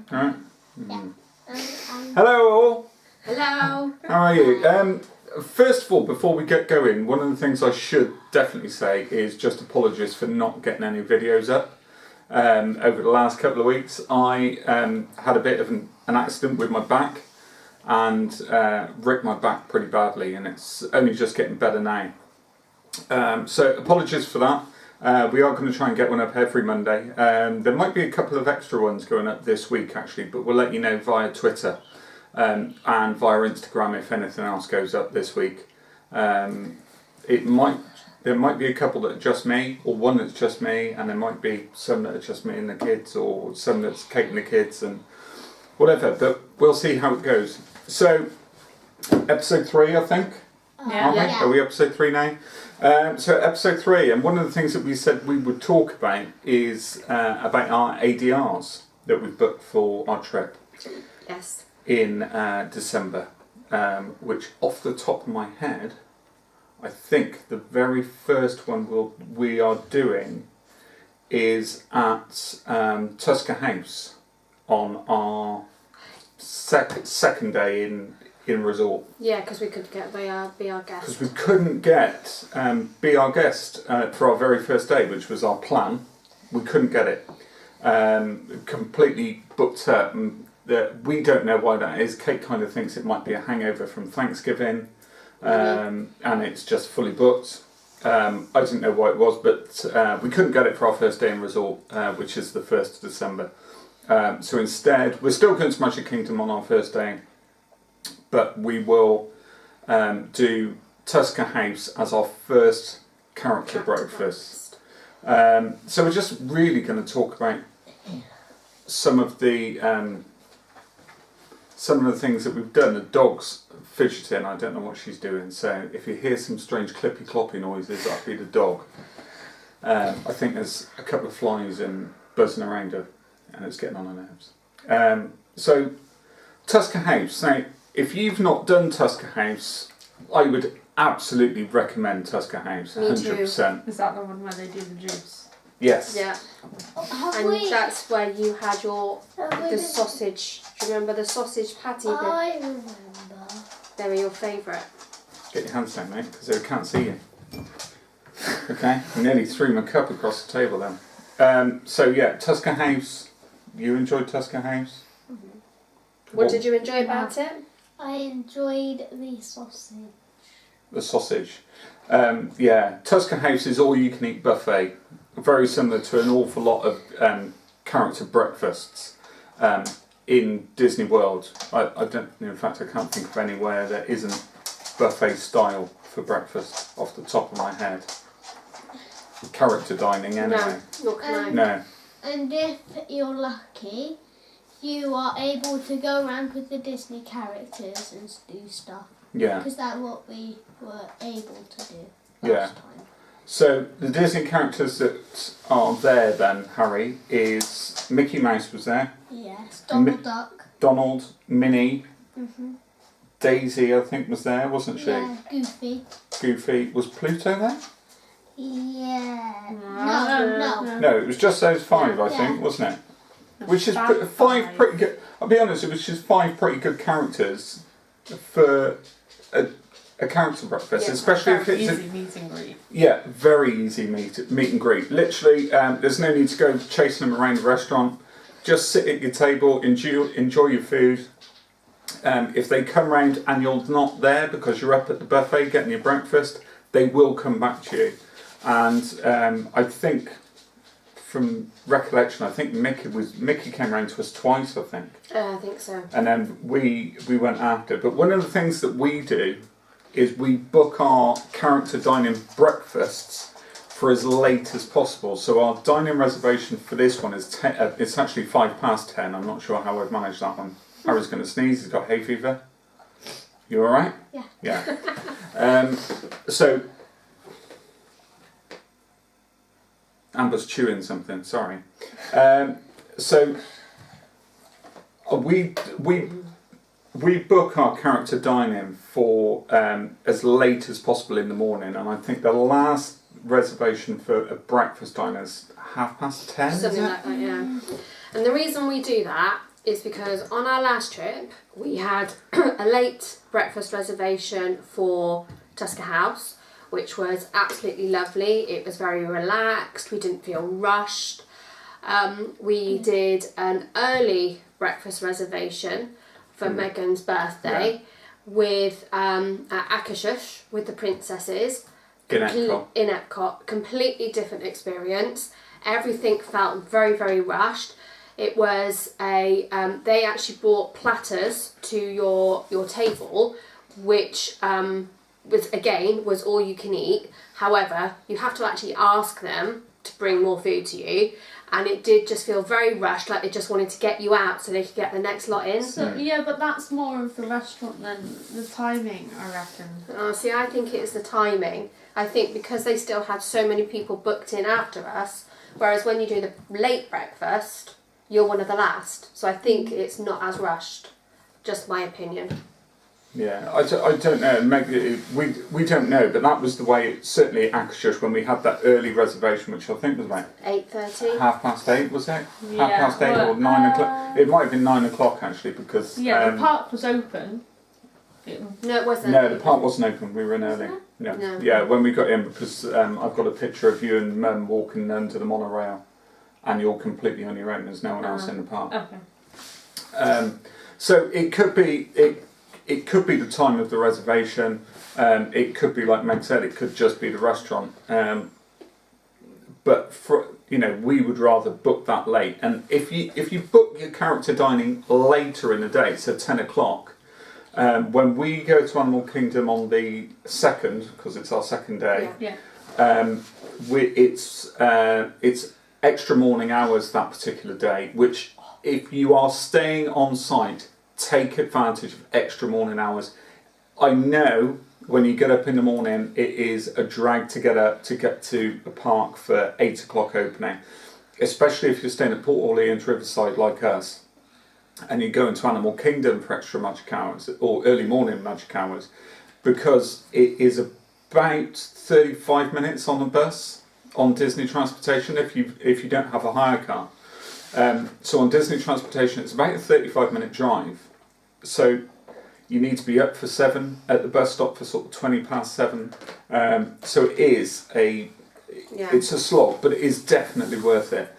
All right. Hello all. Hello. How are you? First of all, before we get going, one of the things I should definitely say is just apologies for not getting any videos up over the last couple of weeks. I had a bit of an accident with my back and ripped my back pretty badly, and it's only just getting better now. So apologies for that. We are going to try and get one up every Monday. There might be a couple of extra ones going up this week actually, but we'll let you know via Twitter and via Instagram if anything else goes up this week. There might be a couple that are just me, or one that's just me, and there might be some that are just me and the kids, or some that's Kate and the kids, and whatever, but we'll see how it goes. So, episode 3 I think? Yeah. Are we episode 3 now? So episode 3, and one of the things that we said we would talk about is about our ADRs that we've booked for our trip. Yes. In December, which off the top of my head, I think the very first one we are doing is at Tusker House on our second day in resort. Yeah, because we could be our guest. Because we couldn't get be our guest for our very first day, which was our plan. We couldn't get it. Completely booked up. We don't know why that is. Kate kind of thinks it might be a hangover from Thanksgiving, and it's just fully booked. I didn't know why it was, but we couldn't get it for our first day in resort, which is the 1st of December. So instead, we're still going to Magic Kingdom on our first day, but we will do Tusker House as our first character breakfast. So we're just really going to talk about some of the things that we've done. The dog's fidgeting, I don't know what she's doing, so if you hear some strange clippy cloppy noises, that'll be the dog. I think there's a couple of flies and buzzing around her, and it's getting on her nerves. So, Tusker House. Now, if you've not done Tusker House, I would absolutely recommend Tusker House, 100%. Is that the one where they do the juice? Yes. Yeah. And that's where you had the sausage. Do you remember the sausage patty? I remember. They were your favourite. Get your hands down, mate, because they can't see you. Okay, I nearly threw my cup across the table then. So yeah, Tusker House. You enjoyed Tusker House? Mm-hmm. What did you enjoy about it? I enjoyed the sausage. The sausage. Yeah, Tusker House is all you can eat buffet. Very similar to an awful lot of character breakfasts in Disney World. I don't, in fact, I can't think of anywhere that isn't buffet style for breakfast off the top of my head. Character dining, anyway. No. And if you're lucky, you are able to go around with the Disney characters and do stuff. Yeah. Because that's what we were able to do Yeah. last time. So the Disney characters that are there then, Harry, is Mickey Mouse was there. Yes. Donald Duck. Donald, Minnie, Mhm. Daisy I think was there, wasn't she? Yeah. Goofy. Goofy. Was Pluto there? Yeah. No. No, it was just those 5 I Yeah. think, wasn't it? Which is 5 pretty good. I'll be honest, it was just 5 pretty good characters for a character breakfast, especially if it's easy meet and greet. Yeah, very easy meet and greet. Literally, there's no need to go chasing them around the restaurant. Just sit at your table, enjoy your food. If they come round and you're not there because you're up at the buffet getting your breakfast, they will come back to you. And I think, from recollection, I think Mickey came round to us twice, I think. I think so. And then we went after. But one of the things that we do is we book our character dining breakfasts for as late as possible. So our dining reservation for this one is it's actually 10:05. I'm not sure how I've managed that one. Harry's going to sneeze. He's got hay fever. You all right? Yeah. Yeah. So Amber's chewing something. Sorry. So we book our character dining for as late as possible in the morning, and I think the last reservation for a breakfast diner is 10:30. Something like that, yeah. And the reason we do that is because on our last trip we had a late breakfast reservation for Tusker House, which was absolutely lovely. It was very relaxed. We didn't feel rushed. We did an early breakfast reservation for Megan's birthday with at Akashush with the princesses In Epcot. in Epcot. Completely different experience. Everything felt very, very rushed. It was a they actually brought platters to your table, which was all you can eat. However, you have to actually ask them to bring more food to you, and it did just feel very rushed, like they just wanted to get you out so they could get the next lot in. So, yeah, but that's more of the restaurant than the timing, I reckon. See, I think it's the timing. I think because they still had so many people booked in after us, whereas when you do the late breakfast, you're one of the last. So I think it's not as rushed. Just my opinion. Yeah, I don't know. Maybe we don't know, but that was the way, certainly at Akashush, when we had that early reservation, which I think was about 8:30. 8:30, was it? Yeah, 8:30 or 9 o'clock. It might have been 9 o'clock actually, because Yeah, the park was open. No, it wasn't. no, the park wasn't open. We were in early. No. Yeah, when we got in, because I've got a picture of you and Mum walking under the monorail, and you're completely on your own. There's no one else in the park. Okay. So it could be it could be the time of the reservation. It could be, like Meg said, it could just be the restaurant. But we would rather book that late. And if you book your character dining later in the day, so 10 o'clock, when we go to Animal Kingdom on the 2nd, because it's our second day, it's extra morning hours that particular day, which if you are staying on site, take advantage of extra morning hours. I know when you get up in the morning, it is a drag to get to a park for 8 o'clock opening, especially if you're staying at Port Orleans Riverside like us, and you go into Animal Kingdom for extra magic hours or early morning magic hours, because it is about 35 minutes on the bus on Disney Transportation if you don't have a hire car. So on Disney Transportation, it's about a 35-minute drive. So you need to be up for 7 at the bus stop for sort of 20 past 7. So it is it's a slog, but it is definitely worth it.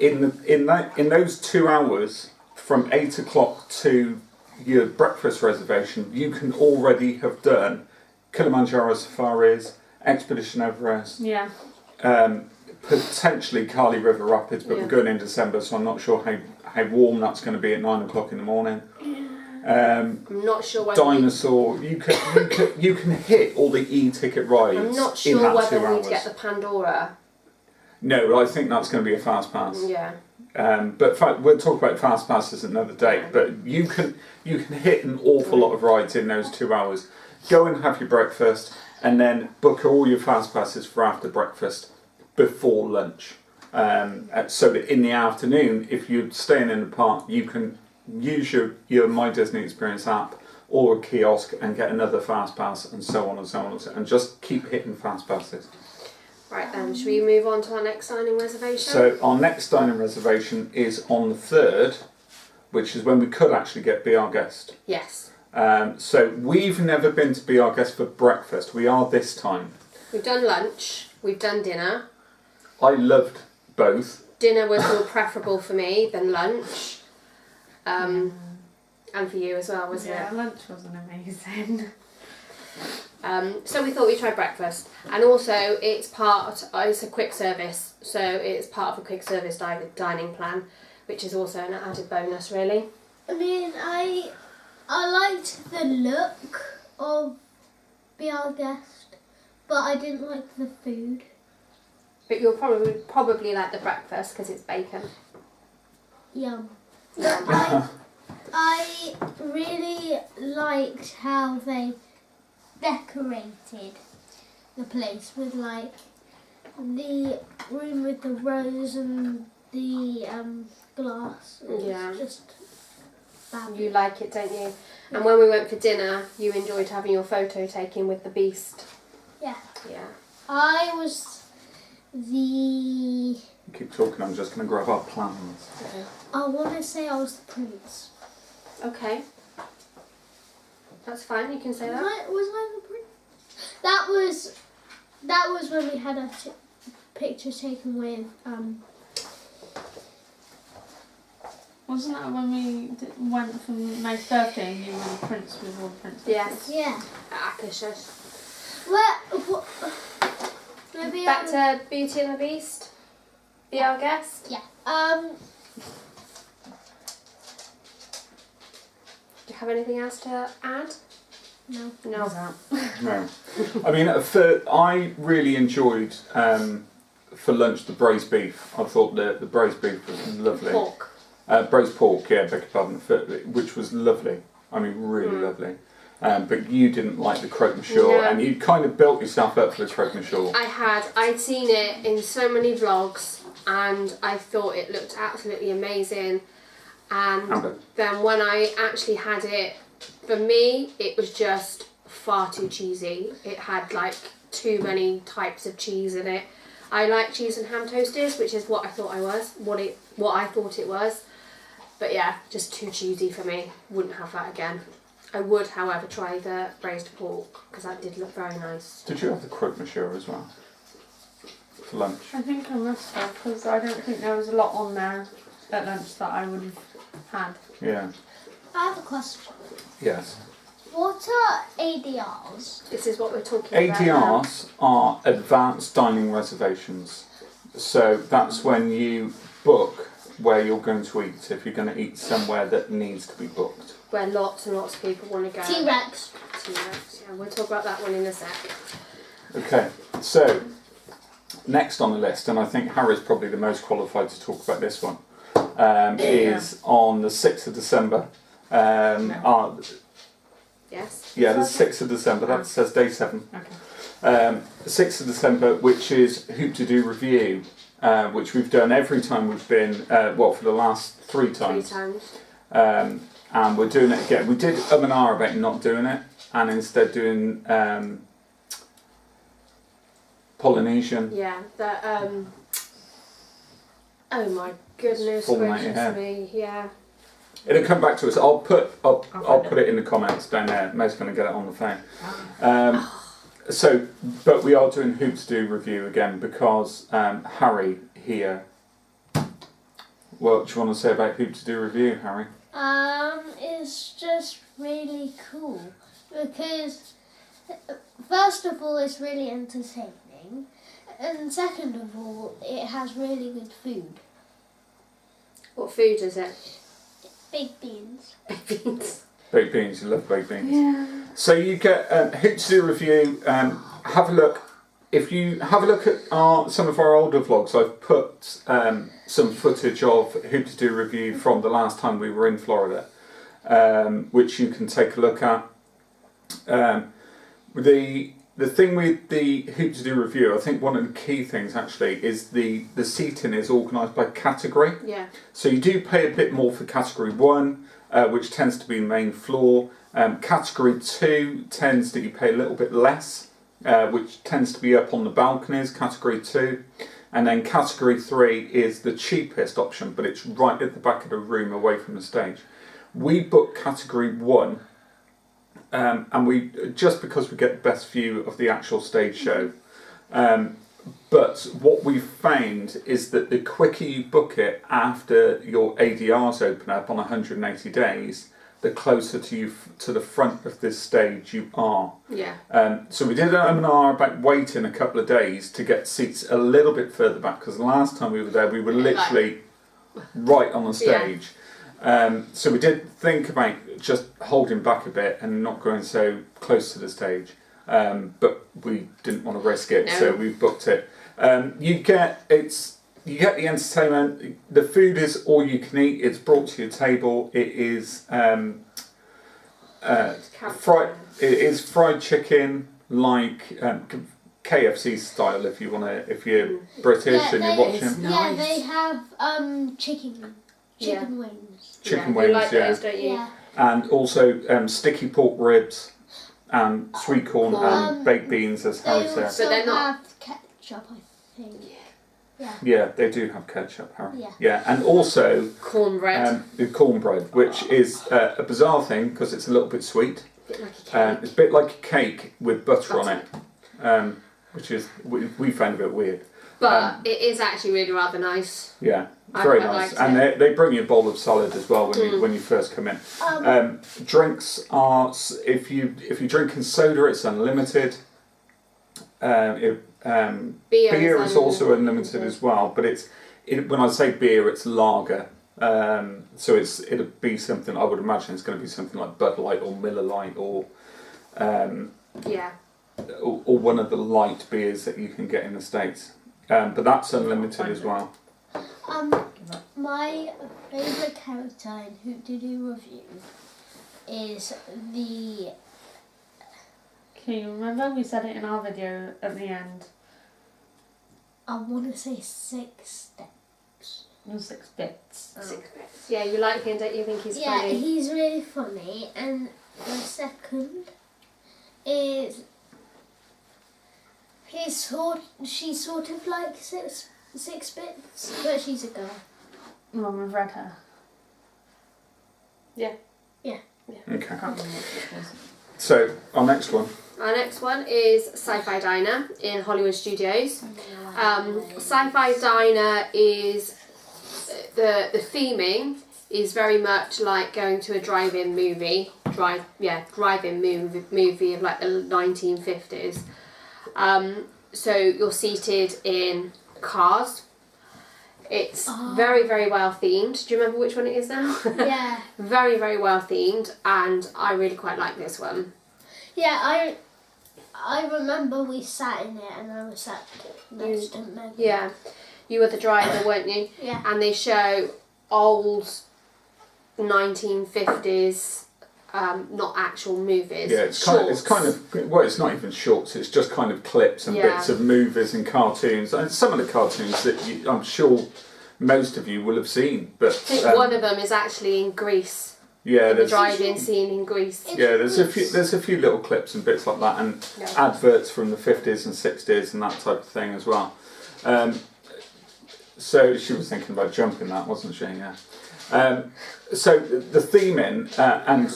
In those 2 hours from 8 o'clock to your breakfast reservation, you can already have done Kilimanjaro safaris, Expedition Everest. Yeah. Potentially Kali River Rapids, but we're going in December, so I'm not sure how warm that's going to be at 9 o'clock in the morning. I'm not sure whether Dinosaur, you can hit all the e-ticket rides. I'm not in sure that whether 2 we need hours. to get the Pandora. No, I think that's going to be a fast pass. Yeah. But we'll talk about fast passes another day. But you can hit an awful lot of rides in those 2 hours. Go and have your breakfast, and then book all your fast passes for after breakfast before lunch. So that in the afternoon, if you're staying in the park, you can use your My Disney Experience app or a kiosk and get another fast pass, and so on and so on, and just keep hitting fast passes. Right then, should we move on to our next dining reservation? So our next dining reservation is on the 3rd, which is when we could actually get Be Our Guest. Yes. So we've never been to Be Our Guest for breakfast. We are this time. We've done lunch. We've done dinner. I loved both. Dinner was more preferable for me than lunch. And for you as well, wasn't it? Yeah, lunch wasn't amazing. So we thought we'd try breakfast, and also it's a quick service, so it's part of a quick service dining plan, which is also an added bonus, really. I mean, I liked the look of Be Our Guest, but I didn't like the food. But you'll probably like the breakfast because it's bacon. Yum. But I really liked how they decorated the place with like the room with the rose and the glass. It was just fabulous. You like it, don't you? And when we went for dinner, you enjoyed having your photo taken with the beast. Yeah. Yeah. I was You keep talking, I'm just going to grab our plans. Okay. I want to say I was the prince. Okay. That's fine. You can say that. Was I the prince? That was when we had a picture taken with Wasn't that when we went for my birthday and you were the prince with all the princesses? Yes. yeah. Akashus. What? Maybe Back to Beauty and the Beast. Be our guest. yeah. Do you have anything else to add? No. No. No. I mean, I really enjoyed for lunch the braised beef. I thought the braised beef was lovely. Pork. Braised pork, yeah, beg your pardon, which was lovely. I mean, really lovely. But you didn't like the croque monsieur, No. and you kind of built yourself up for the croque monsieur. I'd seen it in so many vlogs, and I thought it looked absolutely amazing. And Amber. then when I actually had it, for me, it was just far too cheesy. It had like too many types of cheese in it. I like cheese and ham toasties, which is what I thought what I thought it was. But yeah, just too cheesy for me. Wouldn't have that again. I would, however, try the braised pork because that did look very nice. Did you have the croque monsieur as well for lunch? I think I must have, because I don't think there was a lot on there at lunch that I would have had. Yeah. I have a question. Yes. What are ADRs? This is what we're talking about now. ADRs are advanced dining reservations. So that's when you book where you're going to eat, if you're going to eat somewhere that needs to be booked. Where lots and lots of people want to go. T-Rex. T-Rex, yeah. We'll talk about that one in a sec. Okay, so next on the list, and I think Harry's probably the most qualified to talk about this one, is on the 6th of December. Yes? Yeah, the 6th of December, that says day 7. Okay. The 6th of December, which is Hoop to Do Review, which we've done every time we've been, for the last 3 times. 3 times. And we're doing it again. We did and ahh about not doing it, and instead doing Polynesian. Yeah, oh my goodness Falling out your gracious head. me, yeah. It'll come back to us. I'll put it in the comments down there. Mo's going to get it on the phone. But we are doing Hoop to Do Review again because Harry here. What do you want to say about Hoop to Do Review, Harry? It's just really cool because first of all, it's really entertaining, and second of all, it has really good food. What food is it? Baked beans. Baked beans. Baked beans. You love baked beans. Yeah. So you get Hoop to Do Review. Have a look. If you have a look at some of our older vlogs, I've put some footage of Hoop to Do Review from the last time we were in Florida, which you can take a look at. The thing with the Hoop to Do Review, I think one of the key things actually is the seating is organised by category. Yeah. So you do pay a bit more for category 1, which tends to be the main floor. Category 2 tends that you pay a little bit less, which tends to be up on the balconies, category 2. And then category 3 is the cheapest option, but it's right at the back of the room away from the stage. We booked category 1, and we just because we get the best view of the actual stage show. But what we've found is that the quicker you book it after your ADRs open up on 180 days, the closer to the front of this stage you are. Yeah. So we did an hour about waiting a couple of days to get seats a little bit further back, because the last time we were there we were literally right on the stage. So we did think about just holding back a bit and not going so close to the stage, but we didn't want to risk it, so we booked it. You get the entertainment. The food is all you can eat. It's brought to your table. It is fried. It is fried chicken, like KFC style. If you're British and you're watching. Yeah, they have chicken wings. Chicken You wings, like those, don't you? Yeah. and also sticky pork ribs, and sweet corn and baked beans, as Harry They said. also But they're not- have ketchup, I think. Yeah, they do have ketchup, Harry. Yeah. Yeah, and also Cornbread. the cornbread, which is a bizarre thing because it's a little bit sweet. A bit like a cake. It's a bit like a cake with butter on it, which is we found a bit weird. But it is actually really rather nice. Yeah, I very quite nice. liked And they bring you a bowl of salad as well when you first come in. Drinks are if you drink in soda, it's unlimited. Beer is also unlimited as well, but when I say beer, it's lager. So it'll be something, I would imagine it's going to be something like Bud Light or Miller Lite or one of the light beers that you can get in the States. But that's unlimited as well. My favourite character in Who Did You Review is the... Can you remember? We said it in our video at the end. I want to say 6 steps. It was 6 bits. 6 bits. Yeah, you like him, don't you? Think he's Yeah, funny? he's really funny. And the second is... she's sort of like 6 bits, but she's a girl. Mum with red hair. Yeah. Okay. I can't remember what it was. So our next one. Our next one is Sci-Fi Diner in Hollywood Studios. Sci-Fi Diner is the theming is very much like going to a drive-in movie. Drive-in movie of like the 1950s. So you're seated in cars. It's very, very well themed. Do you remember which one it is now? Yeah. Very, very well themed, and I really quite like this one. Yeah, I remember we sat in it and I was sat next to Megan. Yeah, you were the driver, weren't you? Yeah. And they show old 1950s, not actual movies. Yeah, it's kind of well, it's not even shorts. It's just kind of clips and bits of movies and cartoons, and some of the cartoons that I'm sure most of you will have seen. But I think one of them is actually in Greece. Yeah, the drive-in scene in Greece. Yeah, there's a few little clips and bits like that, and adverts from the 50s and 60s and that type of thing as well. So she was thinking about jumping that, wasn't she? Yeah. So the theming, and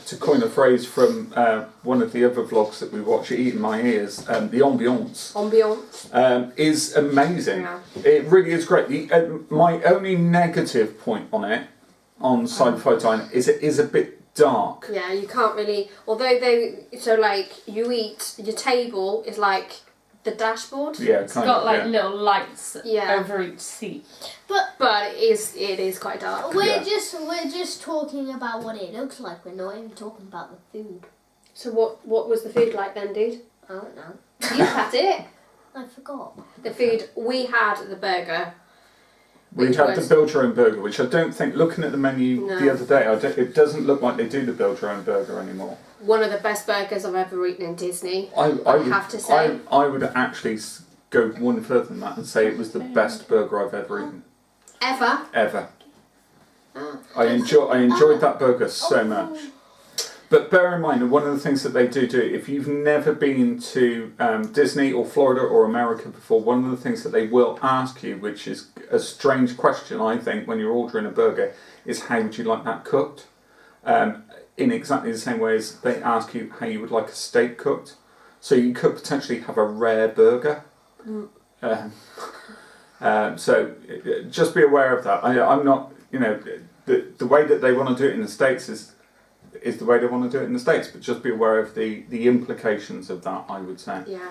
to coin a phrase from one of the other vlogs that we watch, Eating My Ears, the ambiance is amazing. Yeah. It really is great. My only negative point on it, on Sci-Fi Diner, is it is a bit dark. Yeah, you can't really. Although you eat, your table is like the dashboard. Yeah, it's got little lights over each seat. But it is quite dark. We're just talking about what it looks like. We're not even talking about the food. So what was the food like then, dude? I don't know. You had it. I forgot. The food we had the burger. We had the build your own burger, which I don't think, looking at the menu the other day, it doesn't look like they do the build your own burger anymore. One of the best burgers I've ever eaten in Disney. I have to say. I would actually go one further than that and say it was the best burger I've ever eaten. Ever. Oh. I enjoyed that burger so much. But bear in mind, one of the things that they do, if you've never been to Disney or Florida or America before, one of the things that they will ask you, which is a strange question, I think, when you're ordering a burger, is how would you like that cooked? In exactly the same way as they ask you how you would like a steak cooked. So you could potentially have a rare burger. So just be aware of that. I'm not, the way that they want to do it in the States is the way they want to do it in the States, but just be aware of the implications of that, I would say. Yeah.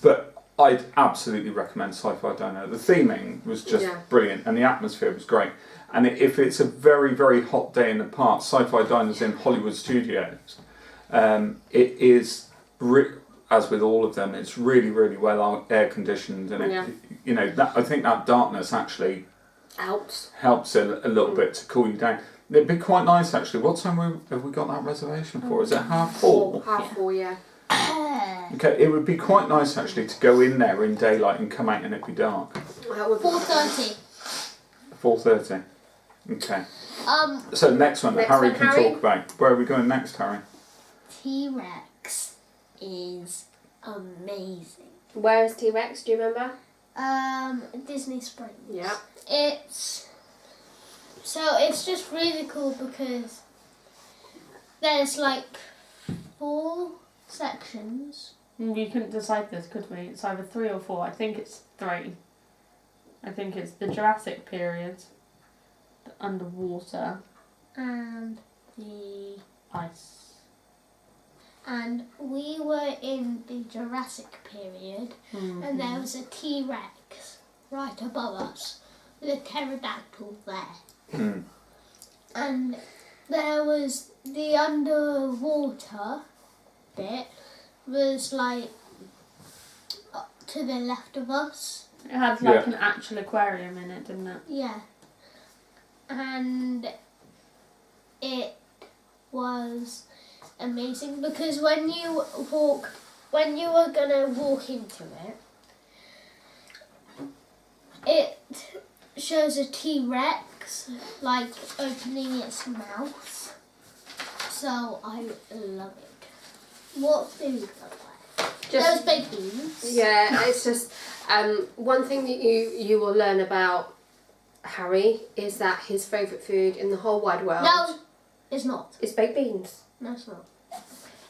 But I'd absolutely recommend Sci-Fi Diner. The theming was just brilliant, and the atmosphere was great. And if it's a very, very hot day in the park, Sci-Fi Diner's in Hollywood Studios. It is, as with all of them, it's really, really well air conditioned, and I think that darkness actually helps a little bit to cool you down. It'd be quite nice actually. What time have we got that reservation for? Is it 4:30? 4:30, yeah. Okay, it would be quite nice actually to go in there in daylight and come out and it'd be dark. 4:30. 4:30. Okay. So next one that Harry can talk about. Where are we going next, Harry? T-Rex is amazing. Where is T-Rex? Do you remember? Disney Springs. Yeah. It's just really cool because there's like 4 sections. We couldn't decide this, could we? It's either 3 or 4. I think it's 3. I think it's the Jurassic period, the underwater, And the ice. and we were in the Jurassic period, and there was a T-Rex right above us with a pterodactyl there. And there was the underwater bit was like up to the left of us. It had like an actual aquarium in it, didn't it? Yeah. And it was amazing because when you were gonna walk into it, it shows a T-Rex like opening its mouth. So I love it. What food was that? Those baked beans. Yeah, it's just one thing that you will learn about Harry is that his favourite food in the whole wide world No, it's not. is baked beans. No, it's not.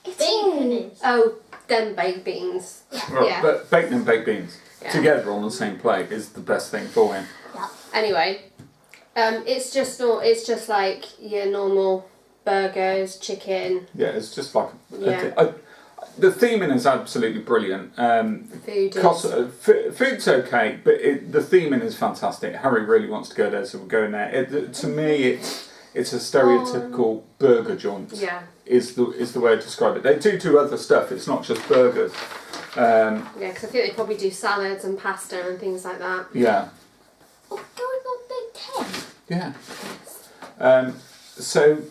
It Bacon is. Oh, them baked beans. Well, Yeah. but bacon and baked beans Yeah. together on the same plate is the best thing for him. Yeah. Anyway, it's just like your normal burgers, chicken, Yeah, it's just like Yeah. the theming is absolutely brilliant. food. Food's okay, but the theming is fantastic. Harry really wants to go there, so we're going there. To me, it's a stereotypical burger joint. Yeah. Is the way to describe it. They do other stuff. It's not just burgers. Yeah, because I think they probably do salads and pasta and things like that. Yeah. Oh, going on Big Ten. Yeah. So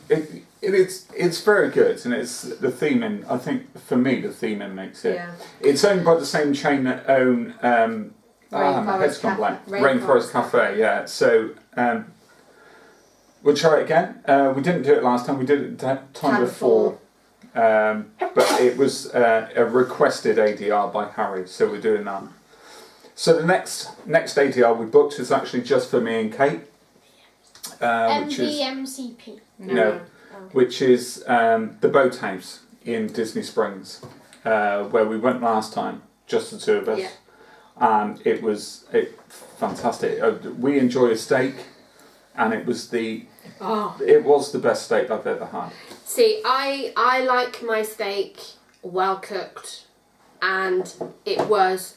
it's very good, and it's the theming. I think for me, the theming makes it. Yeah. It's owned by the same chain that own my head's gone blank. Rainforest Cafe. Yeah. So we'll try it again. We didn't do it last time. We did it the time before. But it was a requested ADR by Harry, so we're doing that. So the next ADR we booked is actually just for me and Kate. Which is MVMCP. No, which is the boathouse in Disney Springs, where we went last time, just the 2 of us, Yeah. and it was fantastic. We enjoy a steak, and it was the best steak I've ever had. See, I like my steak well cooked, and it was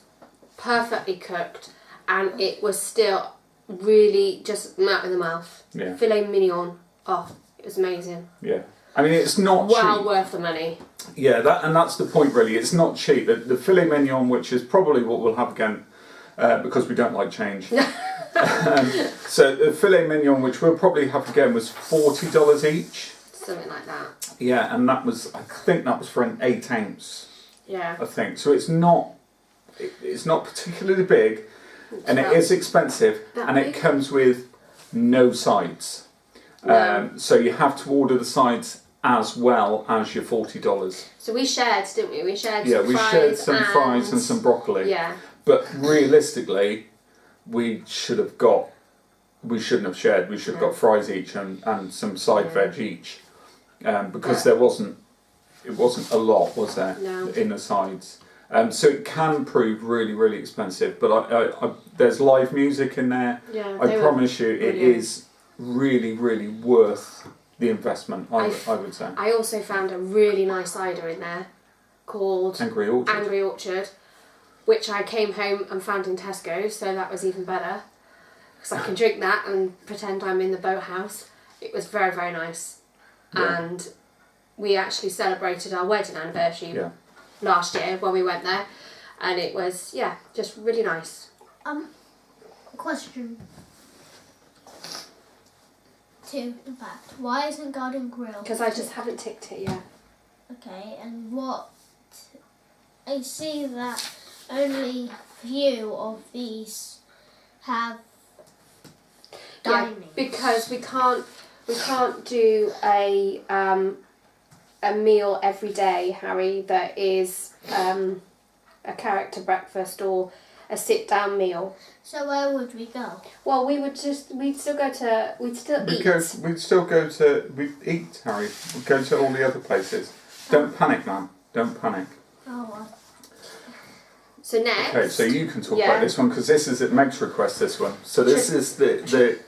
perfectly cooked, and it was still really just melt in the mouth. Yeah. Filet mignon. Oh, it was amazing. Yeah, I mean it's not Well cheap. worth the money. Yeah, that's the point really. It's not cheap. The filet mignon, which is probably what we'll have again, because we don't like change. So the filet mignon, which we'll probably have again, was $40 each. Something like that. Yeah, and I think that was for an 8 ounce. Yeah. I think so. It's not particularly big, and it is expensive, and it comes with no sides. No. So you have to order the sides as well as your $40. So we shared, didn't we? We shared We shared some fries and some broccoli. Yeah. But realistically, we shouldn't have shared. We should have got fries each and some side veg each, because it wasn't a lot, was there? No. In the sides. So it can prove really, really expensive. But I there's live music in there. Yeah. I promise you, it brilliant. is really, really worth the investment. I would say. I also found a really nice cider in there called Angry Orchard. Angry Orchard, which I came home and found in Tesco, so that was even better. Because I can drink that and pretend I'm in the boathouse. It was very, very nice. Yeah. And we actually celebrated our wedding anniversary last year when we went there. And it was, just really nice. Question 2, in fact. Why isn't Garden Grill? Because I just haven't ticked it yet. Okay, and what? I see that only few of these have dining. Because we can't do a meal every day, Harry, that is a character breakfast or a sit-down meal. So where would we go? Well, we'd still eat. We'd eat, Harry. We'd go to all the other places. Don't panic, man. Don't panic. Oh, well. So next. Okay, so you can talk about this one because this is at Meg's request. This one. So this is the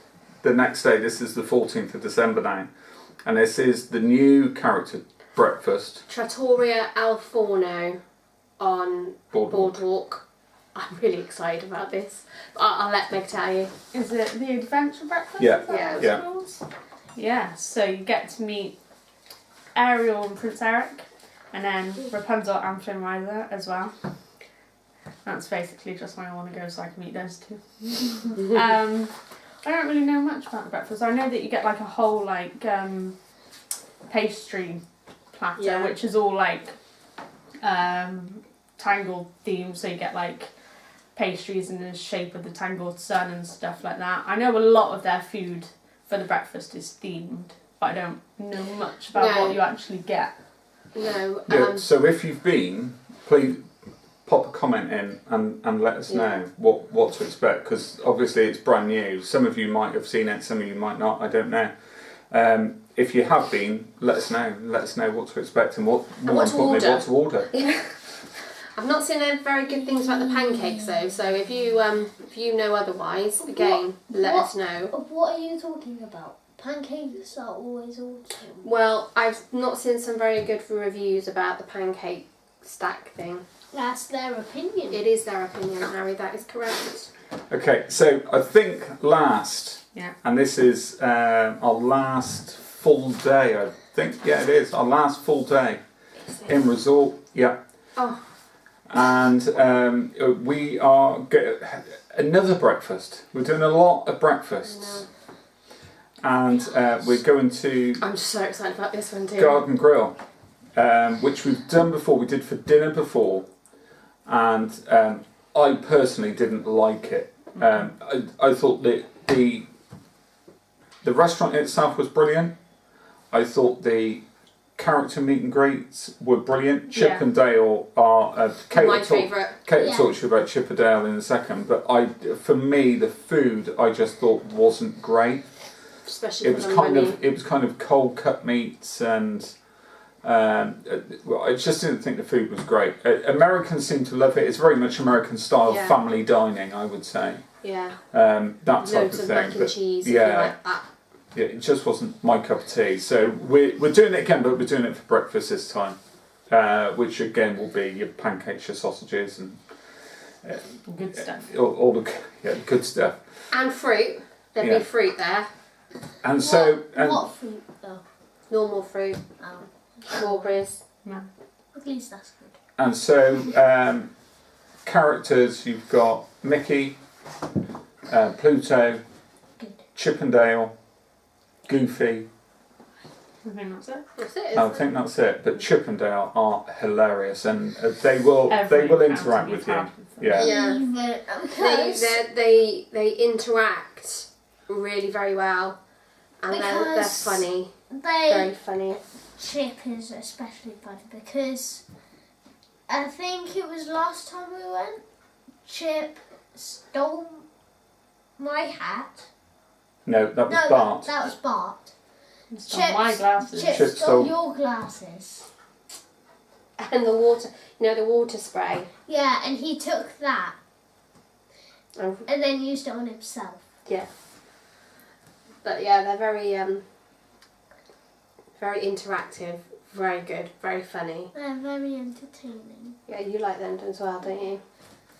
next day. This is the 14th of December now, and this is the new character breakfast. Trattoria Al Forno on Boardwalk. Boardwalk. I'm really excited about this. But I'll let Meg tell you. Is it the adventure breakfast? Yeah. Is that what it's Yeah. called? Yeah, so you get to meet Ariel and Prince Eric, and then Rapunzel and Flynn Rider as well. That's basically just why I want to go, so I can meet those two. I don't really know much about the breakfast. I know that you get like a whole like pastry platter, which is all like tangled themed. So you get like pastries in the shape of the tangled sun and stuff like that. I know a lot of their food for the breakfast is themed, but I don't know much about what you actually get. No. Yeah, so if you've been, please pop a comment in and let us know what to expect, because obviously it's brand new. Some of you might have seen it, some of you might not, I don't know. If you have been, let us know. Let us know what to expect and what to order. I've not seen any very good things about the pancakes though, so if you know otherwise, again, let us know. What are you talking about? Pancakes are always awesome. Well, I've not seen some very good reviews about the pancake stack thing. That's their opinion. It is their opinion, Harry, that is correct. Okay, so I think and this is our last full day, I think. Yeah, it is. Our last full day in resort. Yeah. Oh. And we are getting another breakfast. We're doing a lot of breakfasts. And we're going to... I'm so excited about this one too. Garden Grill, which we've done before. We did for dinner before. And I personally didn't like it. I thought that the restaurant itself was brilliant. I thought the character meet and greets were brilliant. Chip and Dale are my favourite. Kate will talk to you about Chip and Dale in a second, but for me the food I just thought wasn't great. Especially it was kind of cold cut meats and I just didn't think the food was great. Americans seem to love it. It's very much American style family dining, I would say. Yeah. That type Loads of of thing. mac and cheese. If you like that. Yeah, it just wasn't my cup of tea. So we're doing it again, but we're doing it for breakfast this time, which again will be your pancakes, your sausages, and good stuff. All the good stuff. And fruit. There'd be fruit there. And what fruit though? Normal fruit. Oh. Strawberries. No. At least that's good. And so characters, you've got Mickey, Pluto, Good. Chip and Dale, Goofy. I think that's it. That's it. I think that's it. But Chip and Dale are hilarious, and they will interact with you. Yeah. They interact really very well, and they're funny. Very funny. Chip is especially funny because I think it was last time we went. Chip stole my hat. No, that was Bart. That was Bart. Chip my glasses. Chip stole your glasses. And the water, the water spray. Yeah, and he took that Oh. and then used it on himself. Yeah. But yeah, they're very interactive, very good, very funny. They're very entertaining. Yeah, you like them as well, don't you?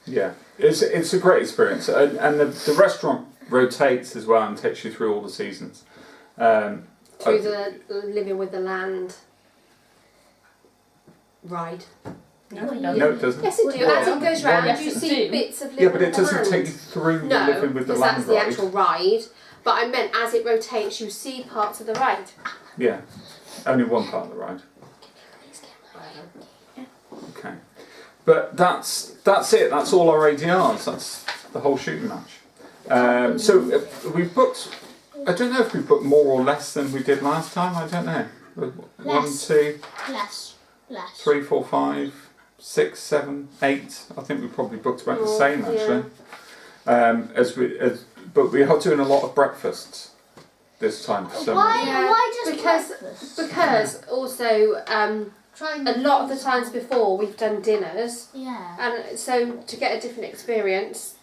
Yeah, it's a great experience, and the restaurant rotates as well and takes you through all the seasons. Through the Living with the Land ride. No, it doesn't. Yes, it do. As it goes round, you see bits of Living Yeah, but with it the Land. doesn't take you through the No, Living with the because Land that's the ride. actual ride. But I meant as it rotates, you see parts of the ride. Yeah, only one part of the ride. Okay, but that's it. That's all our ADRs. That's the whole shooting match. So we've booked. I don't know if we've booked more or less than we did last time. I don't know. 1, 2, Less. 3, 4, 5. 6, 7, 8. I think we probably booked about the More, same actually. But we are doing a lot of breakfasts this time for some reason. Yeah, Why just because- breakfast? Because also, Trying a lot of the times before we've done dinners, Yeah. and so to get a different experience,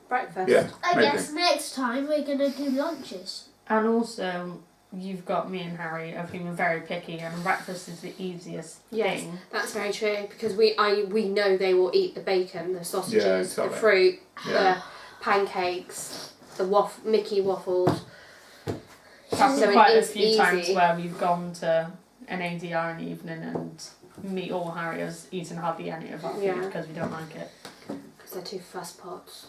breakfast. Yeah, I maybe. guess next time we're gonna do lunches. And also, you've got me and Harry of whom are very picky, and breakfast is the easiest Yes. thing. That's very true because we know they will eat the bacon, the sausages, Yeah, exactly. the fruit, Yeah. the pancakes, the Mickey waffles. Happened So it quite a is few times easy. where we've gone to an ADR in the evening and me or Harry has eaten hardly any of our food Yeah. because we don't like it. Because they're two fuss pots.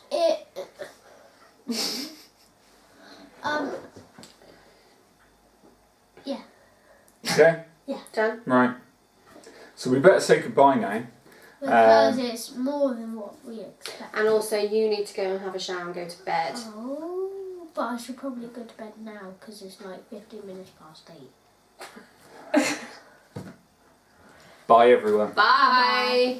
Yeah. Okay, Done? right. So we better say goodbye now. Because it's more than what we expect. And also, you need to go and have a shower and go to bed. Oh, but I should probably go to bed now because it's like 15 minutes past 8. Bye everyone. Bye.